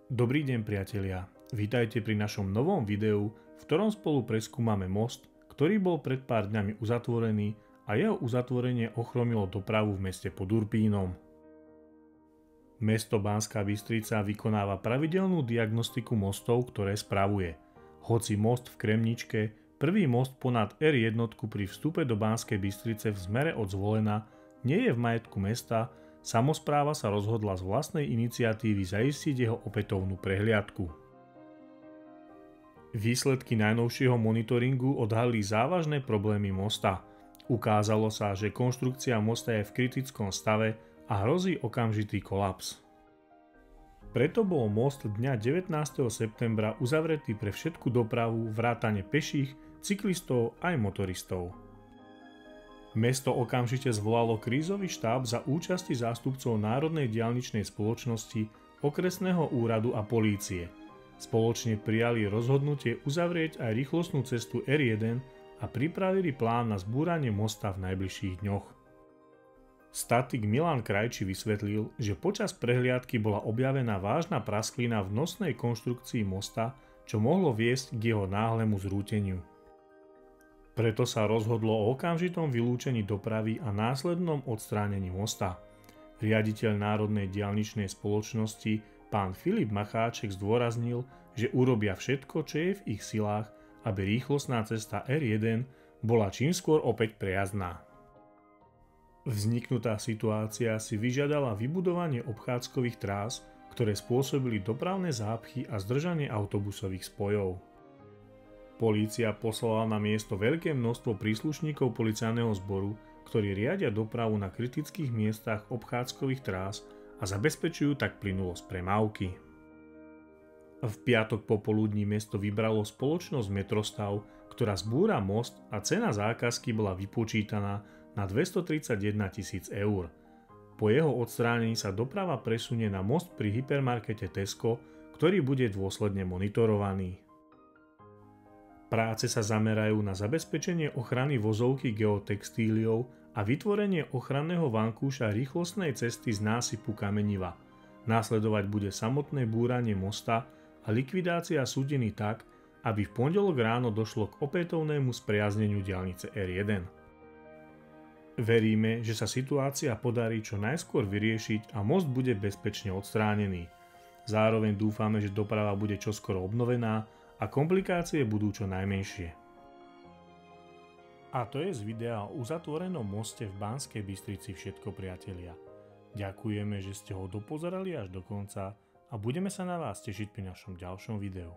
Dobrý deň priatelia, vítajte pri našom novom videu, v ktorom spolu preskúmame most, ktorý bol pred pár dňami uzatvorený a jeho uzatvorenie ochromilo dopravu v meste pod Urpínom. Mesto Banská Bystrica vykonáva pravidelnú diagnostiku mostov, ktoré spravuje. Hoci most v Kremničke, prvý most ponad R1 pri vstupe do Banskej Bystrice v smere od Zvolena, nie je v majetku mesta, samospráva sa rozhodla z vlastnej iniciatívy zaistiť jeho opätovnú prehliadku. Výsledky najnovšieho monitoringu odhalili závažné problémy mosta. Ukázalo sa, že konštrukcia mosta je v kritickom stave a hrozí okamžitý kolaps. Preto bol most dňa 19. septembra uzavretý pre všetku dopravu vrátane peších, cyklistov aj motoristov. Mesto okamžite zvolalo krízový štáb za účasti zástupcov Národnej diaľničnej spoločnosti, okresného úradu a polície. Spoločne prijali rozhodnutie uzavrieť aj rýchlostnú cestu R1 a pripravili plán na zbúranie mosta v najbližších dňoch. Statik Milan Krajčí vysvetlil, že počas prehliadky bola objavená vážna prasklina v nosnej konštrukcii mosta, čo mohlo viesť k jeho náhlemu zrúteniu. Preto sa rozhodlo o okamžitom vylúčení dopravy a následnom odstránení mosta. Riaditeľ Národnej diaľničnej spoločnosti pán Filip Macháček zdôraznil, že urobia všetko, čo je v ich silách, aby rýchlostná cesta R1 bola čím skôr opäť prejazdná. Vzniknutá situácia si vyžiadala vybudovanie obchádzkových trás, ktoré spôsobili dopravné zápchy a zdržanie autobusových spojov. Polícia poslala na miesto veľké množstvo príslušníkov policajného zboru, ktorí riadia dopravu na kritických miestach obchádzkových trás a zabezpečujú tak plynulosť premávky. V piatok popoludní mesto vybralo spoločnosť Metrostav, ktorá zbúra most a cena zákazky bola vypočítaná na 231 000 eur. Po jeho odstránení sa doprava presunie na most pri hypermarkete Tesco, ktorý bude dôsledne monitorovaný. Práce sa zamerajú na zabezpečenie ochrany vozovky geotextíliou a vytvorenie ochranného vankúša rýchlostnej cesty z násypu Kameniva. Následovať bude samotné búranie mosta a likvidácia súdení tak, aby v pondelok ráno došlo k opätovnému spriazneniu diaľnice R1. Veríme, že sa situácia podarí čo najskôr vyriešiť a most bude bezpečne odstránený. Zároveň dúfame, že doprava bude čoskoro obnovená a komplikácie budú čo najmenšie. A to je z videa o uzatvorenom moste v Banskej Bystrici všetko, priatelia. Ďakujeme, že ste ho dopozerali až do konca a budeme sa na vás tešiť pri našom ďalšom videu.